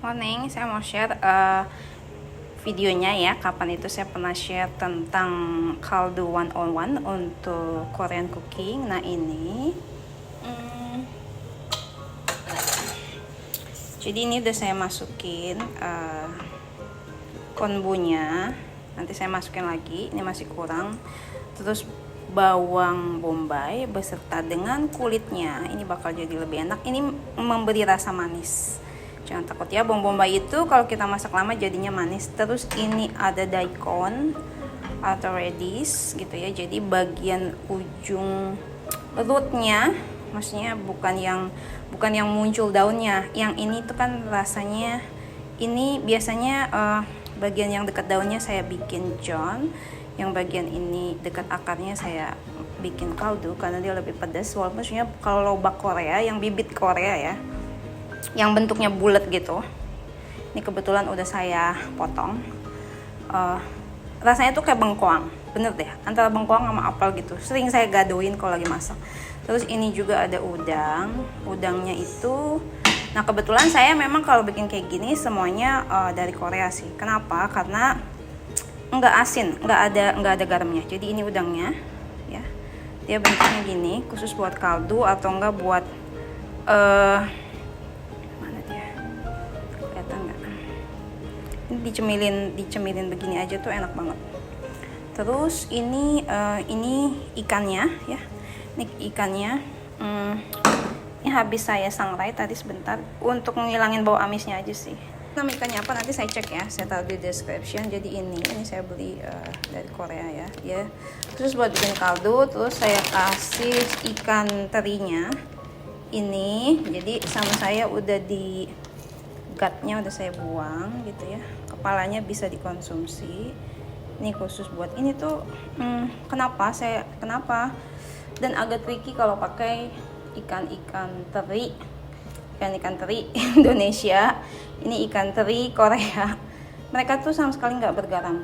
Morning, saya mau share videonya ya. Kapan itu saya pernah share tentang kaldu 101 untuk Korean cooking. Nah ini jadi ini udah saya masukin konbunya. Nanti saya masukin lagi, ini masih kurang. Terus bawang bombay beserta dengan kulitnya, ini bakal jadi lebih enak. Ini memberi rasa manis. Jangan takut ya, bawang bombay itu kalau kita masak lama jadinya manis. Terus ini ada daikon atau radish gitu ya. Jadi bagian ujung rootnya, maksudnya bukan yang muncul daunnya. Yang ini tuh kan rasanya, ini biasanya bagian yang dekat daunnya saya bikin john, yang bagian ini dekat akarnya saya bikin kaldu karena dia lebih pedas. Walaupun maksudnya kalau lobak Korea, yang bibit Korea ya, yang bentuknya bulat gitu, ini kebetulan udah saya potong. Rasanya tuh kayak bengkoang, bener deh, antara bengkoang sama apel gitu. Sering saya gadoin kalau lagi masak. Terus ini juga ada udangnya itu. Nah kebetulan saya memang kalau bikin kayak gini semuanya dari Korea sih. Kenapa? Karena nggak asin, nggak ada garamnya. Jadi ini udangnya ya, dia bentuknya gini, khusus buat kaldu atau enggak buat dicemilin begini aja tuh enak banget. Terus ini ikannya ya, ini ikannya ini habis saya sangrai tadi sebentar untuk ngilangin bau amisnya aja sih. Nama ikannya apa nanti saya cek ya, saya taruh di description. Jadi ini saya beli dari Korea ya, terus buat bikin kaldu. Terus saya kasih ikan terinya ini, jadi sama saya udah di gutnya udah saya buang gitu ya, kepalanya bisa dikonsumsi. Ini khusus buat ini tuh kenapa dan agak tricky kalau pakai ikan teri Indonesia. Ini ikan teri Korea, mereka tuh sama sekali nggak bergaram.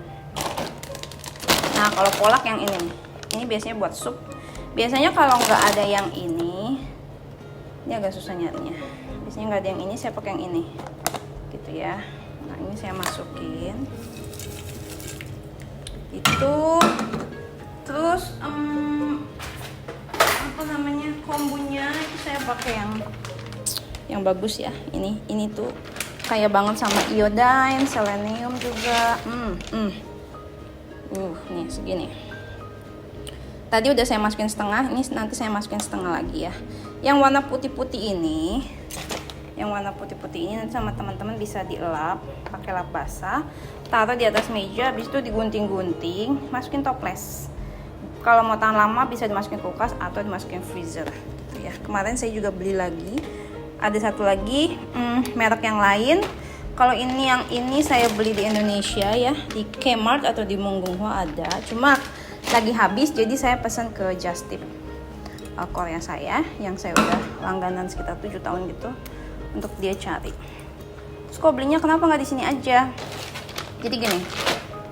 Nah kalau kolak yang ini biasanya buat sup. Biasanya kalau nggak ada yang ini agak susah nyarinya. Biasanya nggak ada yang ini, saya pakai yang ini gitu ya. Nah ini saya masukin itu. Terus apa namanya, kombunya itu saya pakai yang bagus ya. Ini tuh kaya banget sama iodine, selenium juga. Nih segini. Tadi udah saya masukin setengah, ini nanti saya masukin setengah lagi ya. Yang warna putih-putih ini, nanti sama teman-teman bisa dielap pakai lap basah, taruh di atas meja, habis itu digunting-gunting, masukin toples. Kalau mau tahan lama bisa dimasukin kulkas atau dimasukin freezer gitu ya. Kemarin saya juga beli lagi, ada satu lagi merek yang lain. Kalau yang ini saya beli di Indonesia ya, di Kmart atau di Mungunghwa ada, cuma lagi habis, jadi saya pesan ke Just Tip Korea saya, yang saya udah langganan sekitar 7 tahun gitu, untuk dia cari. Terus kok belinya kenapa nggak di sini aja? Jadi gini,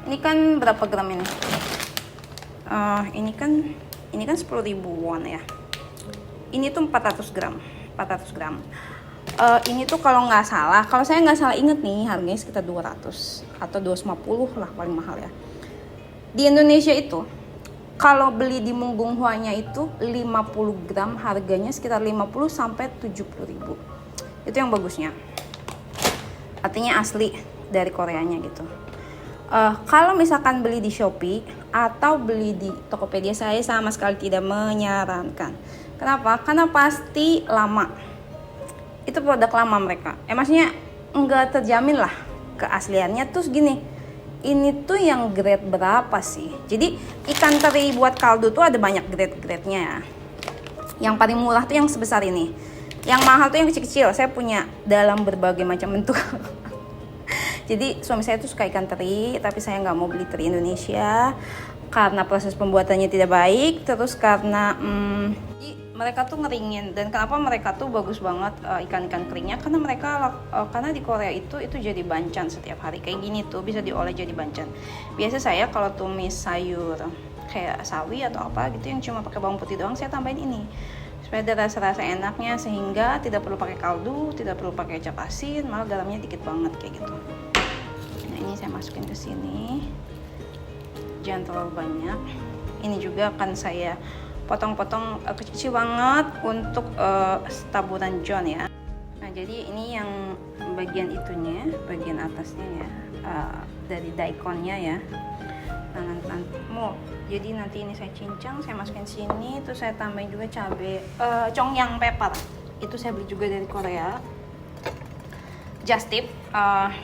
ini kan berapa gram ini? Ini kan 10.000 won ya. Ini tuh 400 gram. Ini tuh kalau saya nggak salah inget nih, harganya sekitar 200 atau 250 lah paling mahal ya. Di Indonesia itu kalau beli di Mungunghwanya itu 50 gram harganya sekitar 50 sampai 70.000. Itu yang bagusnya. Artinya asli dari Koreanya gitu. Kalau misalkan beli di Shopee atau beli di Tokopedia, saya sama sekali tidak menyarankan. Kenapa? Karena pasti lama. Itu produk lama mereka. Maksudnya nggak terjamin lah keasliannya. Terus gini, ini tuh yang grade berapa sih? Jadi ikan teri buat kaldu tuh ada banyak grade-grade-nya ya. Yang paling murah tuh yang sebesar ini. Yang mahal tuh yang kecil-kecil. Saya punya dalam berbagai macam bentuk. Jadi suami saya tuh suka ikan teri, tapi saya nggak mau beli teri Indonesia karena proses pembuatannya tidak baik. Terus karena mereka tuh ngeringin. Dan kenapa mereka tuh bagus banget ikan-ikan keringnya? Karena di Korea itu jadi bancan setiap hari. Kayak gini tuh bisa diolah jadi bancan. Biasa saya kalau tumis sayur kayak sawi atau apa gitu yang cuma pakai bawang putih doang, saya tambahin ini supaya ada rasa-rasa enaknya, sehingga tidak perlu pakai kaldu, tidak perlu pakai kecap asin, malah garamnya dikit banget kayak gitu. Nah ini saya masukin ke sini, jangan terlalu banyak. Ini juga akan saya potong-potong kecil banget untuk taburan John ya. Nah jadi ini yang bagian itunya, bagian atasnya ya, dari daikonnya ya. Nah jadi nanti ini saya cincang, saya masukin sini, terus saya tambahin juga cabai congyang pepper. Itu saya beli juga dari Korea. Just tip,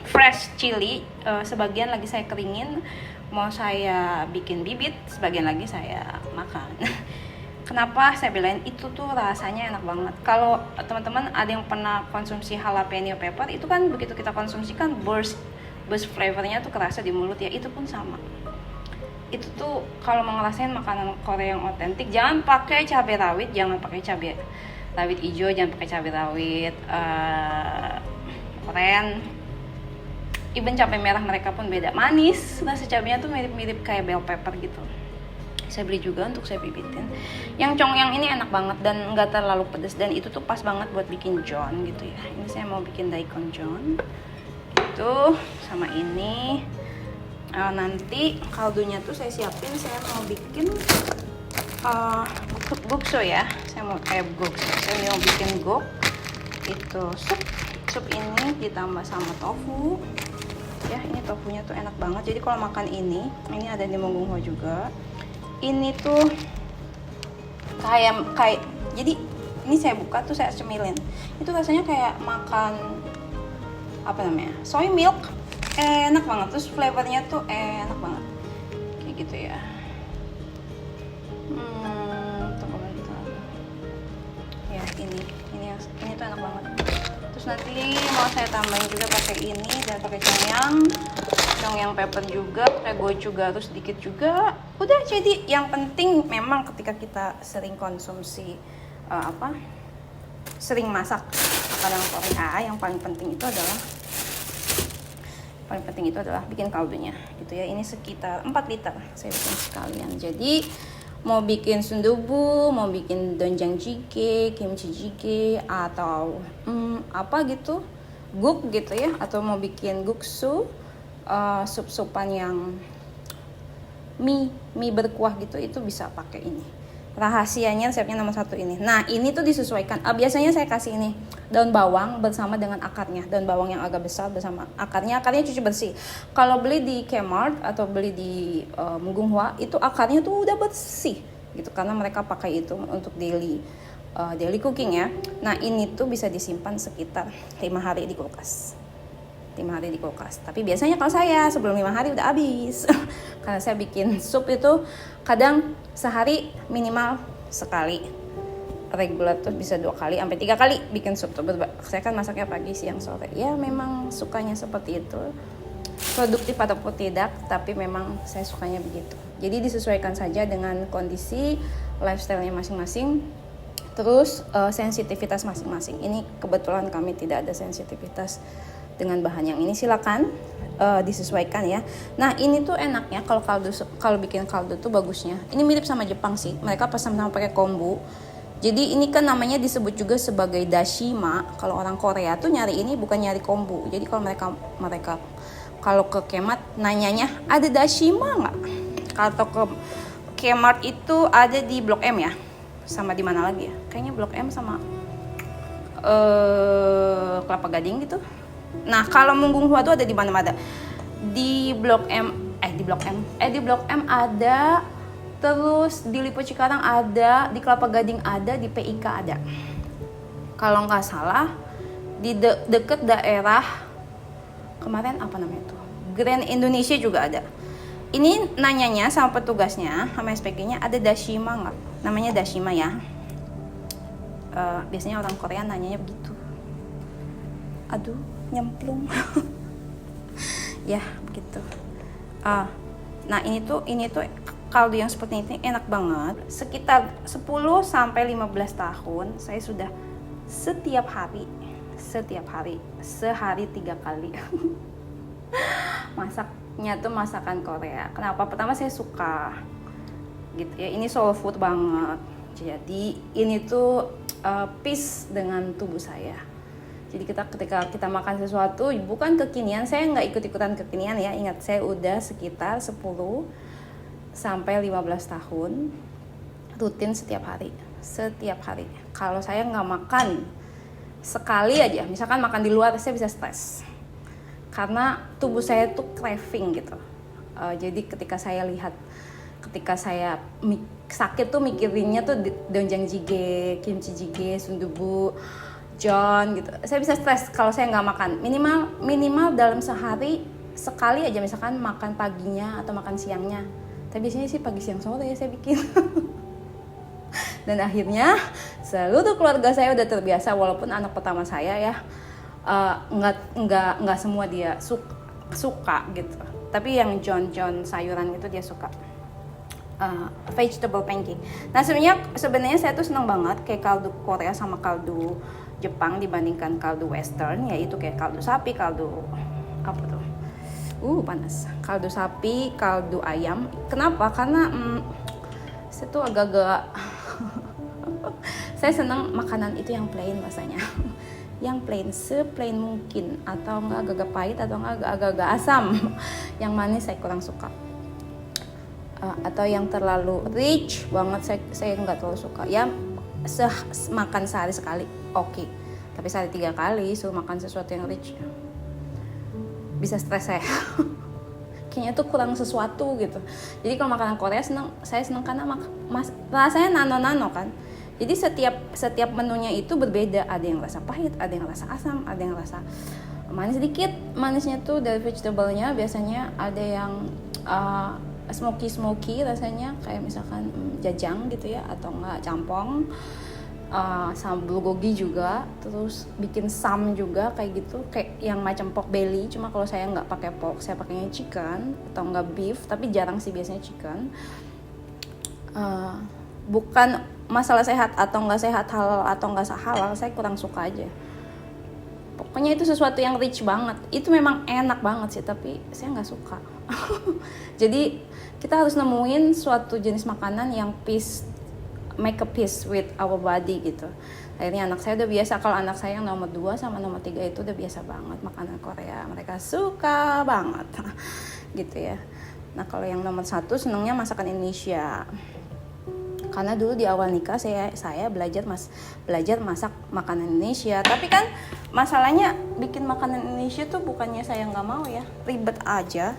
fresh chili, sebagian lagi saya keringin, mau saya bikin bibit, sebagian lagi saya makan. Kenapa saya bilang itu tuh rasanya enak banget. Kalau teman-teman ada yang pernah konsumsi jalapeno pepper, itu kan begitu kita konsumsi kan burst flavornya tuh kerasa di mulut ya, itu pun sama. Itu tuh kalau mau ngerasain makanan Korea yang otentik, jangan pakai cabai rawit, jangan pakai cabai rawit hijau, jangan pakai cabai rawit oren. Even cabai merah mereka pun beda, manis, rasa cabainya tuh mirip-mirip kayak bell pepper gitu. Saya beli juga untuk saya bibitin. Yang congyang ini enak banget dan nggak terlalu pedas, dan itu tuh pas banget buat bikin John gitu ya. Ini saya mau bikin daikon John itu sama ini. Nanti kaldunya tuh saya siapin, saya mau bikin gukso ya. Saya mau gukso, saya mau bikin guk itu sup ini ditambah sama tofu ya. Ini tofunya tuh enak banget, jadi kalau makan ini ada di Munggungho juga. Ini tuh kayak jadi ini saya buka tuh saya cemilin, itu rasanya kayak makan apa namanya, soy milk, enak banget. Terus flavornya tuh enak banget kayak gitu ya. Tunggu bentar ya, ini tuh enak banget. Terus nanti mau saya tambahin juga pakai ini dan pakai congyang pepper juga, pakai gochugaru juga, terus sedikit juga. Udah, jadi yang penting memang ketika kita sering konsumsi sering masak makanan Korea, yang paling penting itu adalah bikin kaldunya gitu ya. Ini sekitar 4 liter saya bikin sekalian. Jadi mau bikin sundubu, mau bikin doenjang jjigae, kimchi jjigae, atau apa gitu, guk gitu ya, atau mau bikin guksu, sup-supan yang mie berkuah gitu, itu bisa pakai ini. Rahasianya resepnya nomor 1 ini. Nah ini tuh disesuaikan. Biasanya saya kasih ini daun bawang bersama dengan akarnya, daun bawang yang agak besar bersama akarnya cuci bersih. Kalau beli di Kmart atau beli di Munggungho, itu akarnya tuh udah bersih gitu, karena mereka pakai itu untuk daily cooking ya. Nah ini tuh bisa disimpan sekitar 5 hari di kulkas. 5 hari di kulkas. Tapi biasanya kalau saya sebelum 5 hari udah habis. Karena saya bikin sup itu kadang sehari minimal sekali. Regular tuh bisa 2 kali sampai 3 kali bikin sup tuh. Saya kan masaknya pagi, siang, sore. Ya memang sukanya seperti itu. Produktif ataupun tidak, tapi memang saya sukanya begitu. Jadi disesuaikan saja dengan kondisi lifestyle-nya masing-masing. Terus sensitivitas masing-masing. Ini kebetulan kami tidak ada sensitivitas dengan bahan yang ini, silakan disesuaikan ya. Nah ini tuh enaknya kalau bikin kaldu tuh bagusnya, ini mirip sama Jepang sih, mereka pesan sama pakai kombu. Jadi ini kan namanya disebut juga sebagai dashima. Kalau orang Korea tuh nyari ini bukan nyari kombu. Jadi kalau mereka kalau ke Kmart nanyanya ada dashima nggak? Kalau ke Kmart itu ada di Blok M ya, sama di mana lagi ya? Kayaknya Blok M sama Kelapa Gading gitu. Nah, kalau Munggungho itu ada di mana-mana. Di Blok M ada, terus di Lipo Cikarang ada, di Kelapa Gading ada, di PIK ada. Kalau nggak salah, di deket daerah kemarin apa namanya tuh? Grand Indonesia juga ada. Ini nanyanya sama petugasnya, sama SPG-nya, ada dashima nggak? Namanya dashima ya. Biasanya orang Korea nanyanya begitu. Aduh, nyemplung. Ya begitu. Nah ini tuh kaldu yang seperti ini enak banget. Sekitar 10-15 tahun saya sudah setiap hari sehari 3 kali masaknya tuh masakan Korea. Kenapa? Pertama saya suka gitu ya, ini soul food banget. Jadi ini tuh peace dengan tubuh saya. Jadi ketika kita makan sesuatu bukan kekinian, saya nggak ikut-ikutan kekinian ya. Ingat, saya udah sekitar 10 sampai 15 tahun rutin setiap hari. Kalau saya nggak makan sekali aja, misalkan makan di luar, saya bisa stres karena tubuh saya tuh craving gitu. Jadi ketika saya sakit tuh mikirinnya tuh doenjang jjigae, kimchi jjigae, sundubu, John gitu. Saya bisa stres kalau saya nggak makan. Minimal dalam sehari sekali aja, misalkan makan paginya atau makan siangnya. Tapi biasanya sih pagi siang sore ya saya bikin. Dan akhirnya seluruh keluarga saya udah terbiasa, walaupun anak pertama saya ya nggak semua dia suka gitu. Tapi yang John sayuran itu dia suka. Vegetable pancake. Nah sebenarnya saya tuh senang banget kayak kaldu Korea sama kaldu Jepang dibandingkan kaldu Western, yaitu kayak kaldu sapi, kaldu apa tuh? Panas. Kaldu sapi, kaldu ayam. Kenapa? Karena saya tuh agak-agak saya senang makanan itu yang plain rasanya. Yang plain, seplain mungkin, atau enggak agak-agak pahit, atau enggak agak-agak asam. Yang manis saya kurang suka. Atau yang terlalu rich banget saya nggak terlalu suka. Ya makan sehari sekali oke. Tapi sehari 3 kali suruh makan sesuatu yang rich bisa stres saya. Kayaknya tuh kurang sesuatu gitu. Jadi kalau makanan Korea saya senang karena rasanya nano kan. Jadi setiap menunya itu berbeda. Ada yang rasa pahit, ada yang rasa asam, ada yang rasa manis sedikit. Manisnya tuh dari vegetable-nya biasanya ada yang smoky rasanya, kayak misalkan jajang gitu ya, atau enggak campong, sama bulgogi juga. Terus bikin sam juga kayak gitu, kayak yang macam pork belly. Cuma kalau saya nggak pakai pork, saya pakainya chicken atau enggak beef, tapi jarang sih biasanya chicken. Bukan masalah sehat atau enggak sehat, halal atau enggak halal, saya kurang suka aja. Pokoknya itu sesuatu yang rich banget. Itu memang enak banget sih, tapi saya nggak suka. Jadi kita harus nemuin suatu jenis makanan yang make a peace with our body gitu. Akhirnya anak saya udah biasa. Kalau anak saya yang nomor 2 sama nomor 3 itu udah biasa banget makanan Korea. Mereka suka banget gitu ya. Nah kalau yang nomor 1 senangnya masakan Indonesia. Karena dulu di awal nikah saya belajar masak makanan Indonesia. Tapi kan masalahnya bikin makanan Indonesia tuh bukannya saya nggak mau ya, ribet aja.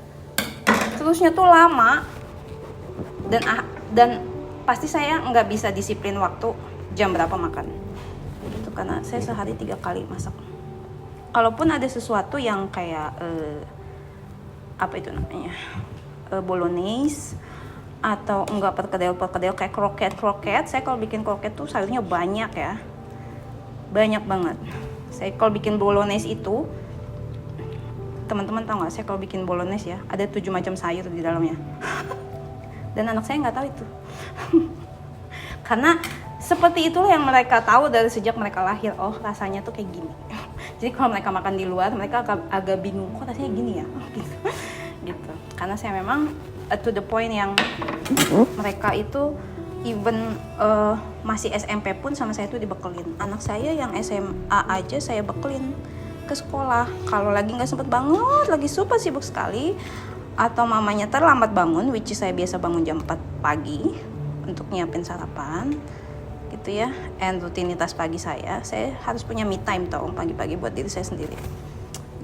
Terusnya tuh lama dan pasti saya nggak bisa disiplin waktu jam berapa makan. Itu karena saya sehari 3 kali masak. Kalaupun ada sesuatu yang kayak apa itu namanya, bolognese atau enggak perkedel kayak kroket, saya kalau bikin kroket tuh sayurnya banyak ya, banyak banget. Saya kalau bikin bolognese itu, teman-teman tahu nggak, saya kalau bikin bolognese ya ada 7 macam sayur di dalamnya. Dan anak saya nggak tahu itu. Karena seperti itulah yang mereka tahu dari sejak mereka lahir. Oh rasanya tuh kayak gini. Jadi kalau mereka makan di luar, mereka agak bingung, kok rasanya gini ya, gitu. Karena saya memang to the point yang mereka itu even masih SMP pun sama saya tuh dibekelin. Anak saya yang SMA aja saya bekelin ke sekolah. Kalau lagi nggak sempet banget, lagi super sibuk sekali, atau mamanya terlambat bangun, which is saya biasa bangun jam 4 pagi untuk nyiapin sarapan gitu ya. And rutinitas pagi saya harus punya me time tau, pagi-pagi buat diri saya sendiri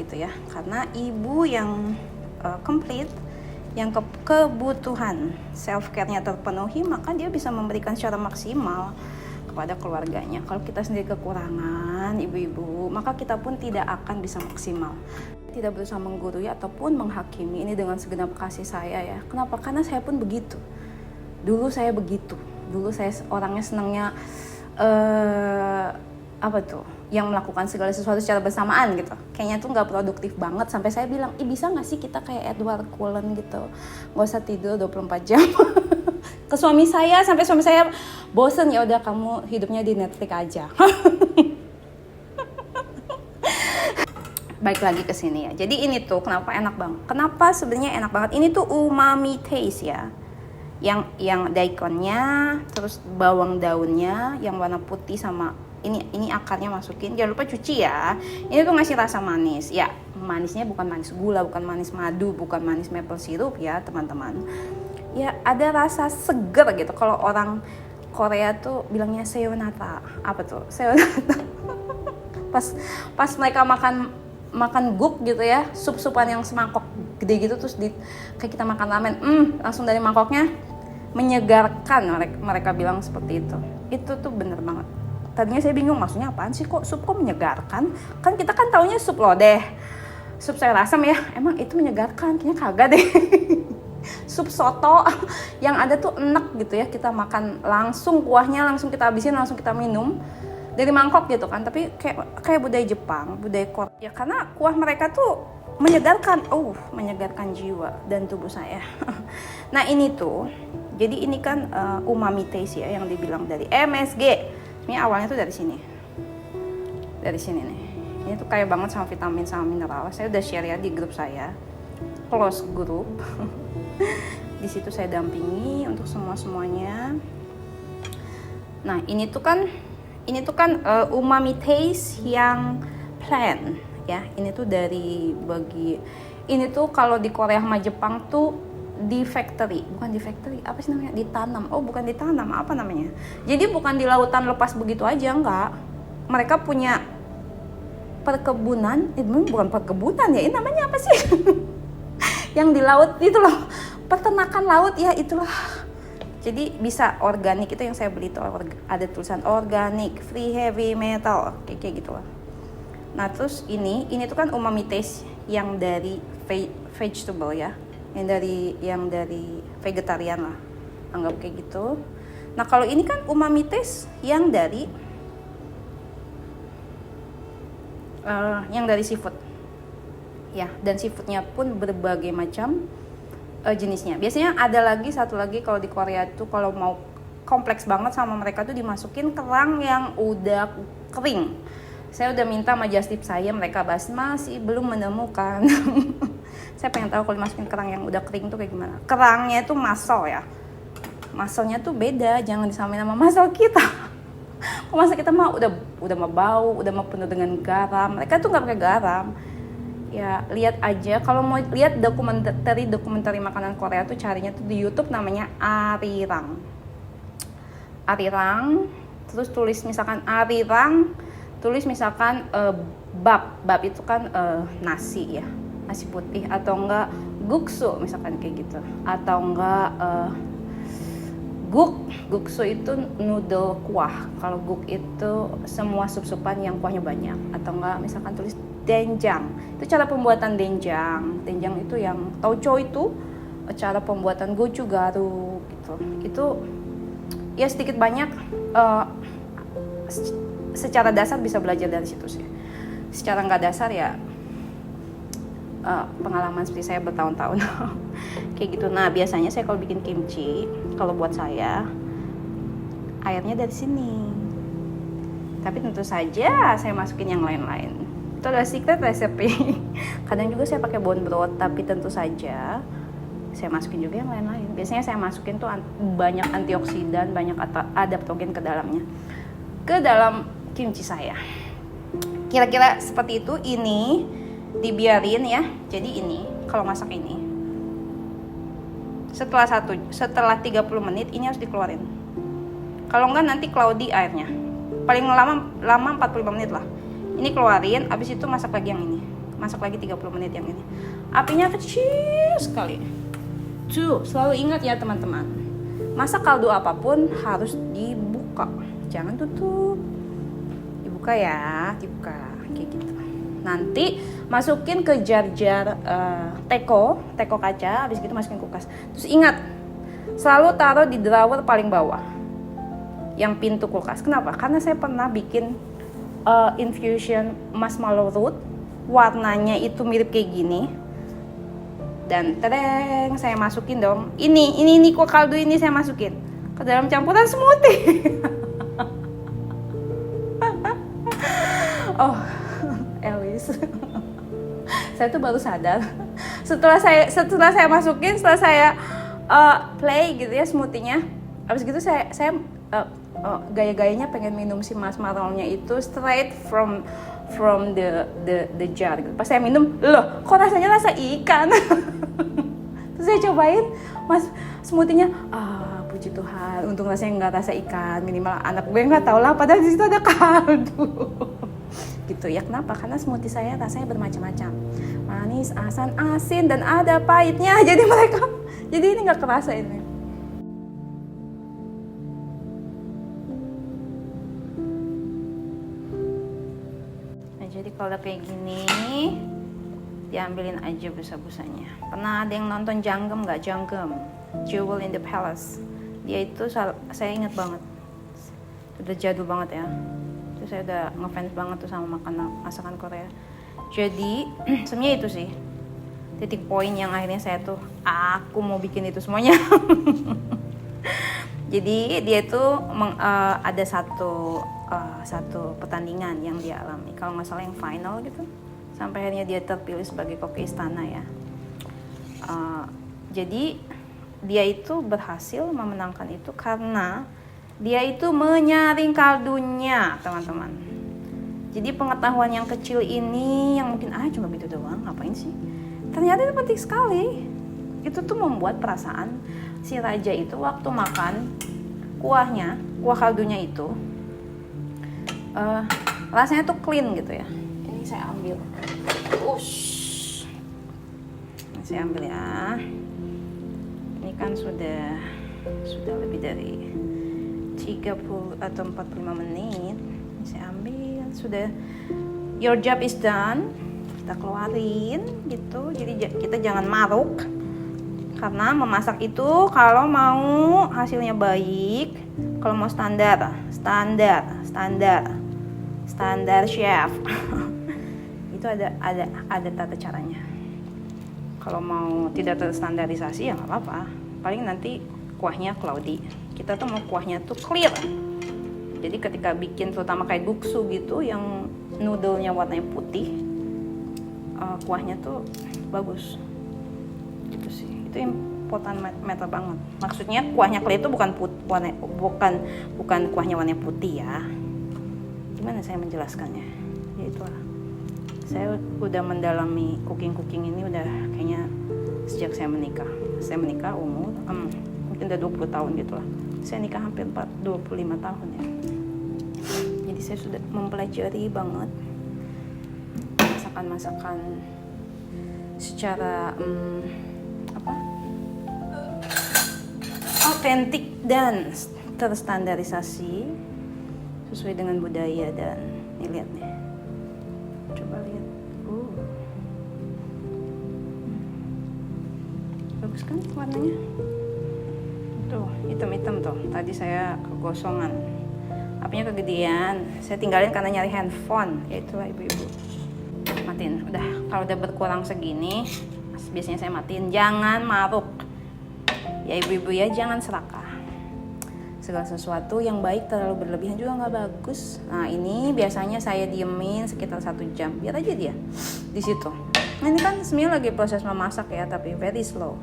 gitu ya. Karena ibu yang complete, yang kebutuhan self care-nya terpenuhi, maka dia bisa memberikan secara maksimal kepada keluarganya. Kalau kita sendiri kekurangan, ibu-ibu, maka kita pun tidak akan bisa maksimal. Tidak berusaha menggurui ataupun menghakimi, ini dengan segenap kasih saya ya. Kenapa? Karena saya pun begitu. Dulu saya begitu. Dulu saya orangnya senangnya yang melakukan segala sesuatu secara bersamaan gitu. Kayaknya tuh nggak produktif banget, sampai saya bilang, bisa nggak sih kita kayak Edward Cullen gitu, nggak usah tidur 24 jam. Ke suami saya, sampai suami saya bosen, ya udah kamu hidupnya di Netflix aja. Baik lagi ke sini ya. Jadi ini tuh kenapa enak banget? Kenapa sebenarnya enak banget? Ini tuh umami taste ya. Yang daikonnya, terus bawang daunnya yang warna putih sama Ini akarnya masukin, jangan lupa cuci ya. Ini tuh ngasih rasa manis. Ya, manisnya bukan manis gula, bukan manis madu, bukan manis maple syrup ya teman-teman. Ya ada rasa seger gitu. Kalau orang Korea tuh bilangnya sayonara. Apa tuh? Sayonara. pas mereka makan guk gitu ya, sup-supan yang semangkok gede gitu, terus kayak kita makan ramen, langsung dari mangkoknya menyegarkan, mereka bilang seperti itu. Itu tuh bener banget. Tadinya saya bingung maksudnya apaan sih, kok sup kok menyegarkan? Kan kita kan taunya sup lodeh, sup sayur asam ya, emang itu menyegarkan? Kayaknya kagak deh. Sup soto yang ada tuh enak gitu ya, kita makan langsung kuahnya, langsung kita habisin, langsung kita minum dari mangkok gitu kan. Tapi kayak budaya Jepang, budaya Korea, karena kuah mereka tuh menyegarkan, menyegarkan jiwa dan tubuh saya. Nah ini tuh, jadi ini kan umami taste ya yang dibilang dari MSG. Ini awalnya tuh dari sini nih. Ini tuh kaya banget sama vitamin sama mineral. Saya udah share ya di grup saya, close group. Di situ saya dampingi untuk semuanya. Nah ini tuh kan umami taste yang plant ya. Ini tuh ini tuh kalau di Korea sama Jepang tuh bukan di factory, apa sih namanya, ditanam. Bukan ditanam, apa namanya, jadi bukan di lautan lepas begitu aja, enggak. Mereka punya perkebunan, bukan perkebunan ya, ini namanya apa sih? Yang di laut itu loh, peternakan laut ya, itulah. Jadi bisa organik, itu yang saya beli tuh, ada tulisan organik, free heavy metal, kayak gitu lah. Nah terus ini tuh kan umami taste yang dari vegetable ya, yang dari vegetarian lah, anggap kayak gitu. Nah kalau ini kan umami taste yang dari seafood ya, dan seafoodnya pun berbagai macam jenisnya. Biasanya ada satu lagi kalau di Korea tuh, kalau mau kompleks banget sama mereka tuh dimasukin kerang yang udah kering. Saya udah minta sama just tip saya, mereka masih belum menemukan. Saya pengen tahu kalau dimasukin kerang yang udah kering tuh kayak gimana. Kerangnya itu muscle ya, muscle-nya tuh beda, jangan disamain sama muscle kita. Muscle kita mah udah mau bau, udah mau penuh dengan garam. Mereka tuh nggak pakai garam. Ya lihat aja, kalau mau lihat dokumentari makanan Korea tuh carinya tuh di YouTube, namanya Arirang. Terus tulis misalkan Arirang, tulis misalkan bab itu kan nasi ya, nasi putih, atau enggak guksu misalkan kayak gitu, atau enggak guksu itu noodle kuah. Kalau guk itu semua sup-supan yang kuahnya banyak, atau enggak misalkan tulis doenjang, itu cara pembuatan doenjang itu yang tauco, itu cara pembuatan gochugaru gitu. Itu ya sedikit banyak secara dasar bisa belajar dari situ sih. Secara nggak dasar ya pengalaman seperti saya bertahun-tahun kayak gitu. Nah biasanya saya kalau bikin kimchi, kalau buat saya airnya dari sini, tapi tentu saja saya masukin yang lain-lain. Itu adalah secret recipe. Kadang juga saya pakai bone broth, tapi tentu saja saya masukin juga yang lain-lain. Biasanya saya masukin tuh banyak antioksidan, banyak adaptogen ke dalam kimchi saya. Kira-kira seperti itu. Ini dibiarin ya. Jadi ini kalau masak ini setelah 30 menit ini harus dikeluarin. Kalau enggak nanti cloudy airnya. Paling lama 45 menit lah. Ini keluarin, habis itu masak lagi yang ini. Masak lagi 30 menit yang ini. Apinya kecil sekali. Tuh, selalu ingat ya teman-teman. Masak kaldu apapun harus dibuka. Jangan tutup. Dibuka ya, kayak gitu. Nanti masukin ke jar-jar teko kaca, habis itu masukin kulkas. Terus ingat, selalu taruh di drawer paling bawah, yang pintu kulkas. Kenapa? Karena saya pernah bikin infusion marshmallow root, warnanya itu mirip kayak gini, dan tereng saya masukin dong. Ini kuah kaldu ini saya masukin ke dalam campuran smoothie. Oh, Elis. Saya tuh baru sadar setelah saya masukin, setelah saya play gitu ya smoothie-nya. Habis gitu saya gaya-gayanya pengen minum si marshmallow-nya itu straight from the jar gitu. Pas saya minum, loh kok rasanya rasa ikan. Terus saya cobain smoothie-nya, puji Tuhan, untung rasanya nggak rasa ikan, minimal anak gue nggak tahu lah, padahal di situ ada kaldu. Gitu ya, kenapa? Karena smoothie saya rasanya bermacam-macam, manis, asam, asin, dan ada pahitnya. Jadi ini nggak kerasa ini. Nah, jadi kalau kayak gini, diambilin aja busa-busanya. Pernah ada yang nonton Janggem nggak? Janggem, Jewel in the Palace. Dia itu saya ingat banget, udah jadul banget ya. Terus saya udah ngefans banget tuh sama masakan Korea. Jadi sebenarnya itu sih titik poin yang akhirnya saya tuh aku mau bikin itu semuanya. Jadi dia itu ada satu pertandingan yang dia alami, kalau nggak salah yang final gitu, sampai akhirnya dia terpilih sebagai koki istana ya. Jadi dia itu berhasil memenangkan itu karena dia itu menyaring kaldunya, teman-teman. Jadi pengetahuan yang kecil ini yang mungkin cuma gitu doang, ngapain sih? Ternyata itu penting sekali. Itu tuh membuat perasaan si raja itu waktu makan kuah kaldunya itu rasanya tuh clean gitu ya. Ini saya ambil. Saya ambil ya. Ini kan sudah lebih dari 30 atau 45 menit. Ini saya ambil, sudah, your job is done. Kita keluarin gitu. Jadi kita jangan maruk, karena memasak itu kalau mau hasilnya baik, kalau mau standar chef itu ada tata caranya. Kalau mau tidak terstandarisasi ya nggak apa-apa, paling nanti kuahnya cloudy. Kita tuh mau kuahnya tuh clear. Jadi ketika bikin terutama kayak guksu gitu yang noodle-nya warnanya putih, kuahnya tuh bagus. Gitu sih. Itu important matter banget. Maksudnya kuahnya clear itu bukan kuahnya warnanya putih ya. Gimana saya menjelaskannya? Ya itulah. Saya udah mendalami cooking ini udah kayaknya sejak saya menikah. Saya menikah umur mungkin udah 20 tahun gitu lah. Saya nikah hampir 25 tahun ya. Jadi saya sudah mempelajari banget masakan secara autentik dan terstandarisasi sesuai dengan budaya. Dan nih lihat nih, coba lihat, bagus kan warnanya tuh, hitam-hitam tuh. Tadi saya kegosongan, apinya kegedean, saya tinggalin karena nyari handphone. Ya itulah ibu-ibu, matiin. Udah, kalau udah berkurang segini biasanya saya matiin. Jangan maruk ya ibu-ibu ya, jangan serakah. Segala sesuatu yang baik terlalu berlebihan juga nggak bagus. Nah ini biasanya saya diemin sekitar 1 jam, biar aja dia di situ. Nah ini kan sebenarnya lagi proses memasak ya, tapi very slow.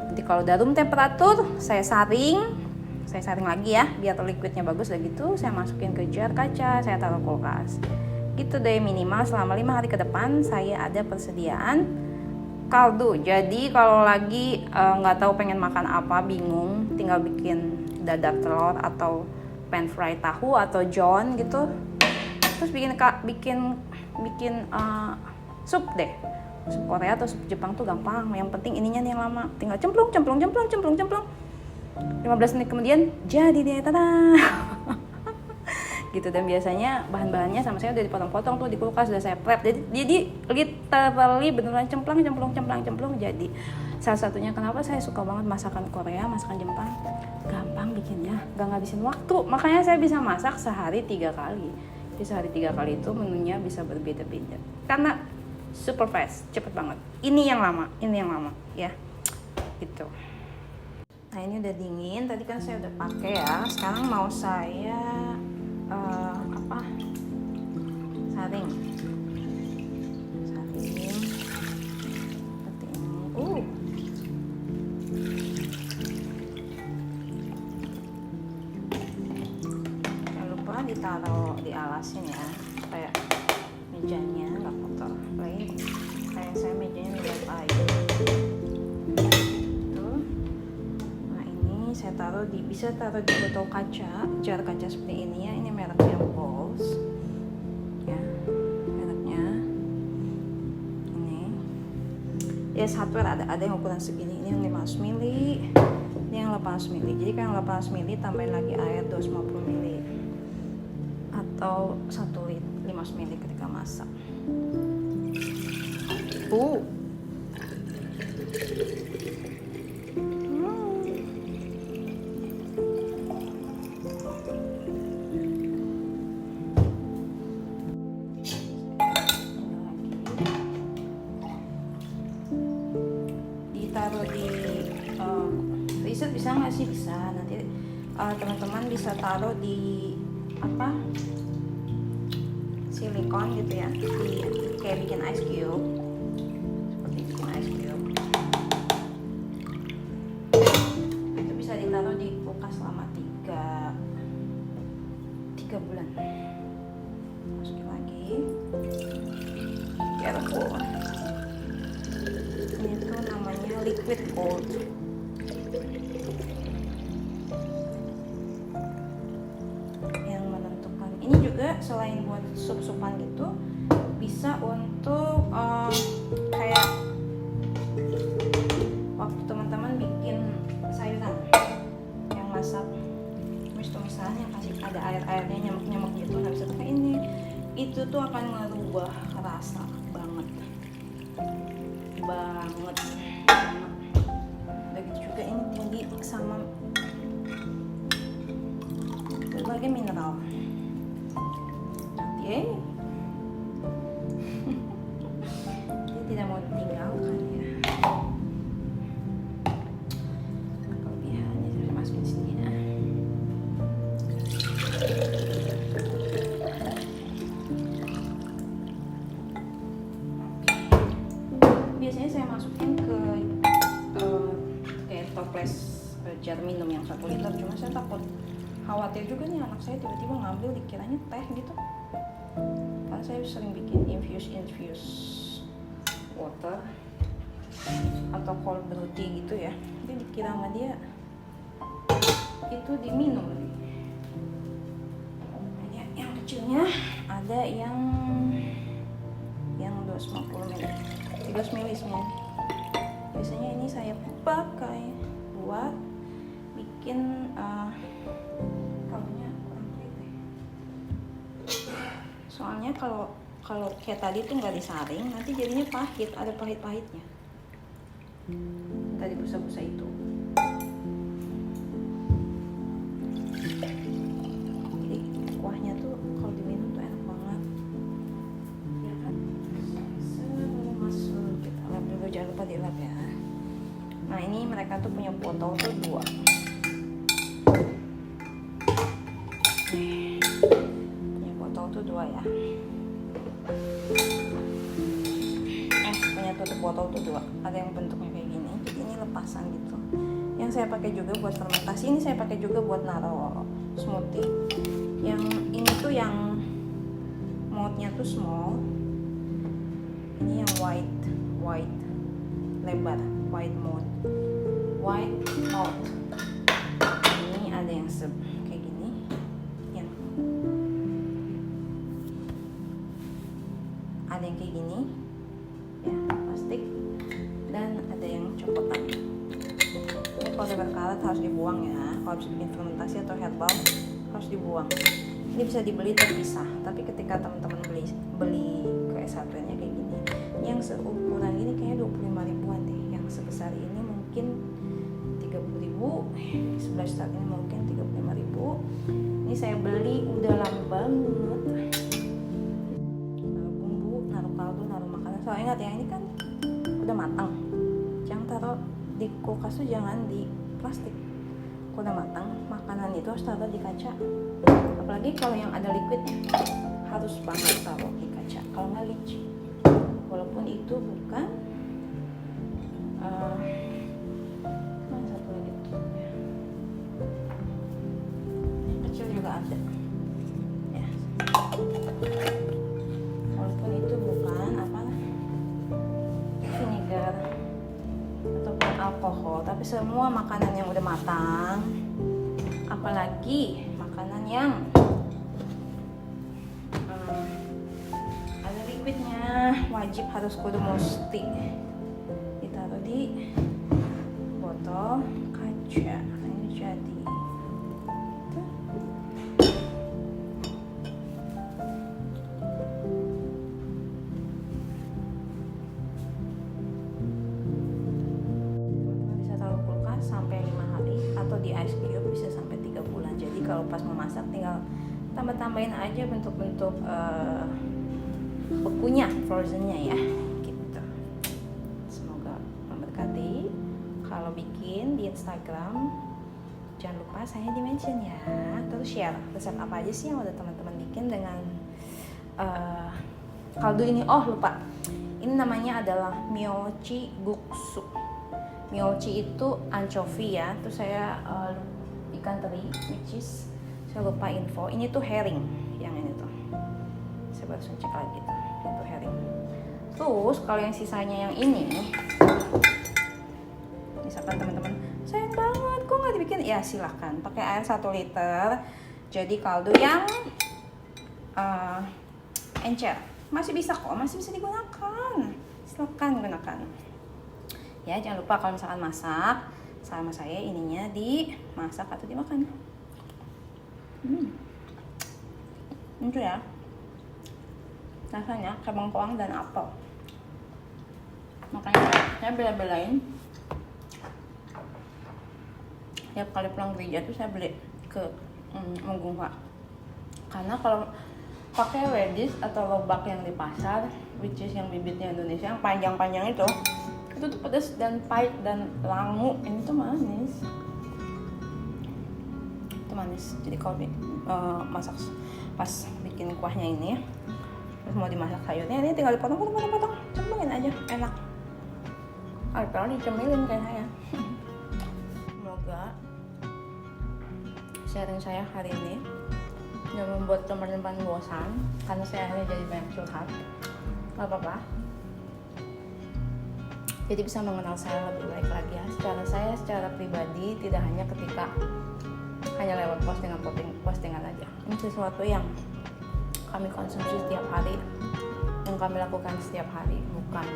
Nanti kalau udah room temperatur, saya saring lagi ya, biar liquidnya bagus. Udah gitu saya masukin ke jar kaca, saya taruh kulkas. Gitu deh, minimal selama 5 hari ke depan saya ada persediaan kaldu. Jadi kalau lagi nggak tahu pengen makan apa, bingung, tinggal bikin dadar telur atau pan fry tahu atau john gitu, terus bikin sup deh, sup Korea atau sup Jepang tuh gampang. Yang penting ininya nih yang lama, tinggal cemplung 15 menit kemudian jadi deh, tada. Gitu. Dan biasanya bahan-bahannya sama saya udah dipotong-potong tuh di kulkas, udah saya prep. Jadi literally beneran cemplung jadi. Salah satunya kenapa saya suka banget masakan Korea, masakan Jepang, gampang bikinnya, gak ngabisin waktu. Makanya saya bisa masak sehari 3 kali. Jadi sehari 3 kali itu menunya bisa berbeda-beda karena super fast, cepet banget. Ini yang lama ya gitu. Nah ini udah dingin, tadi kan saya udah pakai ya. Sekarang mau saya saring seperti ini. dialasin ya, kayak mejanya nggak kotor. Lain kayak saya mejanya lihat air gitu. Nah ini saya bisa taruh di botol kaca, jar kaca seperti ini ya. Ini mereknya Halls ya, mereknya ini ya. Hardware ada yang ukuran segini, ini yang 500 ml, ini yang 800 ml. Jadi kalau yang 800 ml tambahin lagi air 250 ml atau 1 liter 500 ml ketika masak. Ditaruh di freezer bisa nggak sih? Bisa. Nanti teman-teman bisa taruh di silikon gitu ya, kayak bikin ice cube, seperti bikin ice cube. Itu bisa ditaruh di kulkas selama 3 bulan. Masukin lagi, careful. Ini tuh namanya liquid gold. Selain buat sup-supan gitu, bisa untuk kayak waktu teman-teman bikin sayuran yang masak tumis-tumisan yang kasih ada air-airnya, nyamuk-nyamuk gitu, nggak bisa pakai ini. Itu tuh akan ngerubah rasa banget. Udah gitu juga ini tinggi sama berbagai mineral. Dia tidak mau ditinggalkan ya. Kelebihannya saya masukin sini ya. Biasanya saya masukin ke kayak toples jar minum yang 1 liter. Cuma saya takut, khawatir juga nih anak saya tiba-tiba ngambil dikiranya teh gitu. Karena saya sering bikin infuse water atau cold brew tea gitu ya. Jadi dikira sama dia itu diminum lagi. Yang kecilnya ada yang 250 ml, 300 ml sebenarnya. Biasanya ini saya pakai buat bikin soalnya kalau kayak tadi tuh nggak disaring, nanti jadinya pahit, ada pahit-pahitnya tadi busa-busa itu. Jadi kuahnya tuh kalau diminum tuh enak banget ya kan. Sebelum masuk kita lap dulu, jangan lupa dilap ya. Nah ini mereka tuh punya botol tuh 2. Tuh 2 ya. Punya tutup botol tuh 2. Ada yang bentuknya kayak gini. Jadi ini lepasan gitu. Yang saya pakai juga buat fermentasi, ini saya pakai juga buat naruh smoothie. Yang ini tuh yang moldnya tuh small. Ini yang white lebar, white mold. Ini ada yang kayak gini. Ada yang kayak gini ya, plastik, dan ada yang copotan. Ini kalau udah berkarat harus dibuang ya. Kalau bisa bikin fermentasi atau herbal harus dibuang. Ini bisa dibeli terpisah, tapi ketika teman-teman beli ke S1-nya kayak gini, yang seukuran ini kayaknya 25 ribuan deh. Yang sebesar ini mungkin 30 ribu, sebelah start ini mungkin 35 ribu. Ini saya beli udah lama banget. Soalnya ingat ya, ini kan udah matang. Jangan taruh di kulkas tuh, jangan di plastik. Udah matang, makanan itu harus taruh di kaca. Apalagi kalau yang ada liquidnya, harus banget taruh di kaca. Kalau nggak licin, walaupun itu bukan satu lagi tuh ya. Yang kecil juga ada. Ya. alkohol, tapi semua makanan yang udah matang, apalagi makanan yang ada liquidnya, wajib harus kudu mesti ditaruh di botol kaca. Ini jadi sampai 5 hari atau di ice cube bisa sampai 3 bulan. Jadi kalau pas memasak tinggal tambah-tambahin aja bentuk-bentuk bekunya, frozennya ya gitu. Semoga memberkati. Kalau bikin di Instagram jangan lupa saya di mention ya, terus share resep apa aja sih yang udah teman-teman bikin dengan kaldu ini. Oh lupa, ini namanya adalah myochi guksu. Myochi itu anchovy ya, terus saya ikan teri, which is saya lupa info. Ini tuh herring, yang ini tuh. Saya baru cek lagi tuh, itu herring. Terus kalau yang sisanya yang ini, misalkan teman-teman, sayang banget, kok nggak dibikin? Ya silahkan, pakai air 1 liter. Jadi kaldu yang encer, masih bisa kok, masih bisa digunakan. Silahkan gunakan. Ya jangan lupa kalau misalkan masak sama saya ininya dimasak atau dimakan. Itu ya rasanya kayak bengkoang dan apel. Makanya saya bela-belain tiap kali pulang gereja tuh saya beli ke Mugunghwa. Karena kalau pakai wedis atau lobak yang di pasar, which is yang bibitnya Indonesia yang panjang-panjang itu tuh pedas dan pahit dan langu. Ini tuh manis. Itu manis. Jadi kalau masak pas bikin kuahnya ini, terus mau dimasak sayurnya, ini tinggal dipotong, cemilin aja, enak. Kalau dicemilin kayak saya. Semoga sharing saya hari ini yang membuat teman-teman bosan, karena saya akhirnya jadi banyak curhat. Gak apa-apa. Jadi bisa mengenal saya lebih baik lagi ya. Secara pribadi, tidak hanya ketika hanya lewat postingan aja. Ini sesuatu yang kami konsumsi setiap hari, yang kami lakukan setiap hari, bukan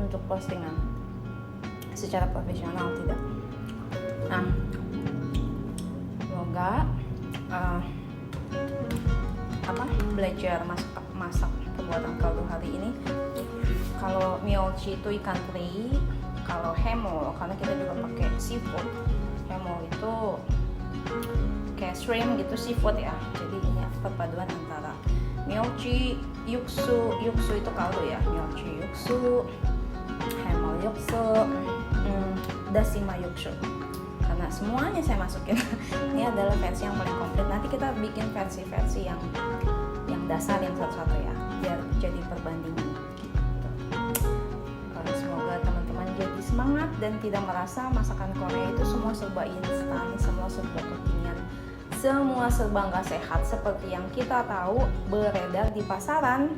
untuk postingan secara profesional, tidak. Nah, semoga belajar masak pembuatan kaldu hari ini. Kalau myochi itu ikan teri, kalau hemol karena kita juga pakai seafood. Hemol itu kayak shrimp gitu, seafood ya. Jadi ini perpaduan antara myochi, yuksu itu kaldu ya. Myochi yuksu, hemol yuksu, dashima yuksu. Karena semuanya saya masukin. Ini adalah versi yang paling komplit. Nanti kita bikin versi-versi yang dasar yang satu-satu ya, biar jadi perbandingan. Semoga teman-teman jadi semangat dan tidak merasa masakan Korea itu semua serba instan, semua serba kekinian, semua serba nggak sehat seperti yang kita tahu beredar di pasaran,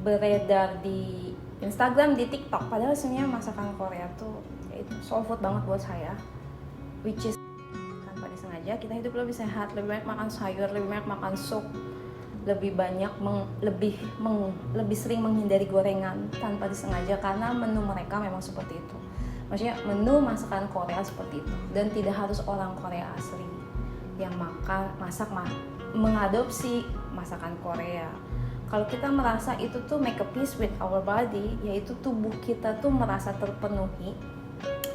beredar di Instagram, di TikTok. Padahal sebenarnya masakan Korea tuh itu soul food banget buat saya, which is tanpa disengaja kita hidup lebih sehat, lebih banyak makan sayur, lebih banyak makan sup, lebih banyak lebih sering menghindari gorengan tanpa disengaja, karena menu mereka memang seperti itu. Maksudnya menu masakan Korea seperti itu, dan tidak harus orang Korea asli yang mengadopsi masakan Korea. Kalau kita merasa itu tuh make a peace with our body, yaitu tubuh kita tuh merasa terpenuhi.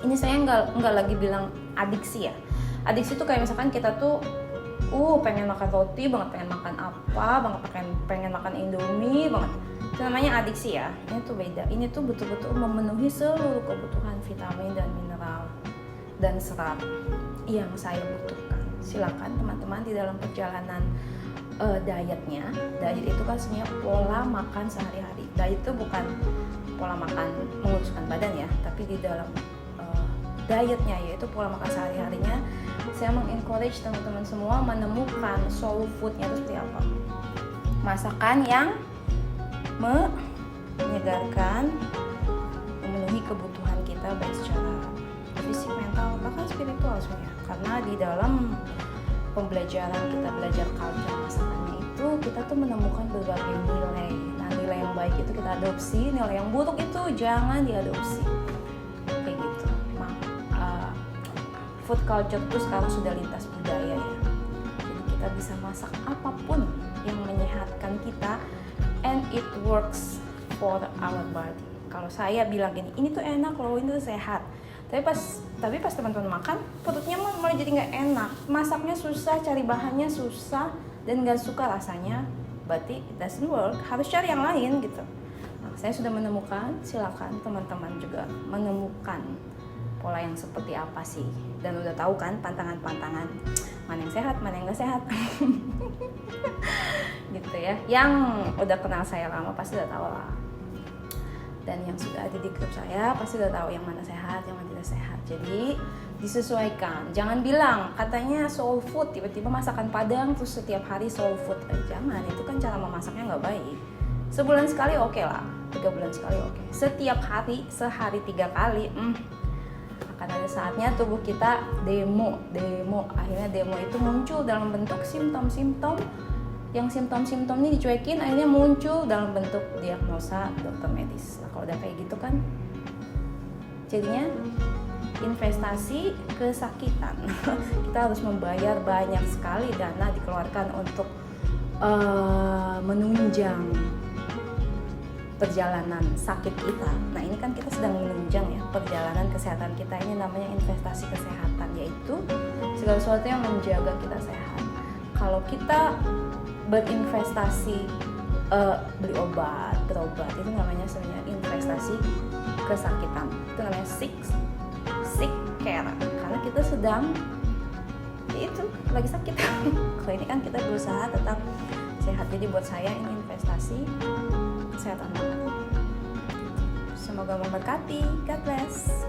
Ini saya nggak lagi bilang adiksi ya. Adiksi tuh kayak misalkan kita tuh pengen makan roti banget, pengen makan apa banget, pengen makan Indomie banget. Itu namanya adiksi ya. Ini tuh beda. Ini tuh betul-betul memenuhi seluruh kebutuhan vitamin dan mineral dan serat yang saya butuhkan. Silakan teman-teman di dalam perjalanan dietnya. Diet itu kan sebenarnya pola makan sehari-hari. Diet itu bukan pola makan menguruskan badan ya, tapi di dalam dietnya, yaitu pola makan sehari-harinya, saya mengencourage teman-teman semua menemukan soul foodnya itu seperti apa. Masakan yang menyegarkan, memenuhi kebutuhan kita baik secara fisik, mental, bahkan spiritual sebenarnya. Karena di dalam pembelajaran kita belajar culture masakannya itu kita tuh menemukan berbagai nilai. Nah, nilai yang baik itu kita adopsi, nilai yang buruk itu jangan diadopsi. Kayak gitu. Food culture itu sekarang sudah lintas budaya ya. Jadi kita bisa masak apapun yang menyehatkan kita, and it works for our body. Kalau saya bilang gini, ini tuh enak loh, ini tuh sehat. Tapi pas teman-teman makan, perutnya malah jadi nggak enak. Masaknya susah, cari bahannya susah, dan nggak suka rasanya. Berarti it doesn't work. Harus cari yang lain gitu. Nah, saya sudah menemukan. Silakan teman-teman juga menemukan pola yang seperti apa sih. Dan udah tahu kan pantangan-pantangan mana yang sehat, mana yang nggak sehat. Gitu ya. Yang udah kenal saya lama pasti udah tahu lah. Dan yang sudah ada di grup saya pasti udah tahu yang mana sehat, yang mana tidak sehat. Jadi disesuaikan. Jangan bilang katanya soul food, tiba-tiba masakan Padang terus setiap hari soul food. Jangan, itu kan cara memasaknya nggak baik. Sebulan sekali oke lah, 3 bulan sekali oke. Setiap hari, sehari 3 kali, akan ada saatnya tubuh kita demo. Akhirnya demo itu muncul dalam bentuk simptom-simptom. Yang simptom-simptom ini dicuekin, akhirnya muncul dalam bentuk diagnosa dokter medis. Nah, kalau udah kayak gitu kan jadinya investasi kesakitan. Kita harus membayar banyak sekali dana dikeluarkan untuk menunjang perjalanan sakit kita. Nah, ini kan kita sedang menunjang ya perjalanan kesehatan kita. Ini namanya investasi kesehatan, yaitu segala sesuatu yang menjaga kita sehat. Kalau kita berinvestasi beli obat, berobat, itu namanya sebenarnya investasi kesakitan. Itu namanya sick care, karena kita sedang itu lagi sakit. Kalau ini kan kita berusaha tetap sehat. Jadi buat saya ini investasi kesehatan banget. Semoga memberkati. God bless.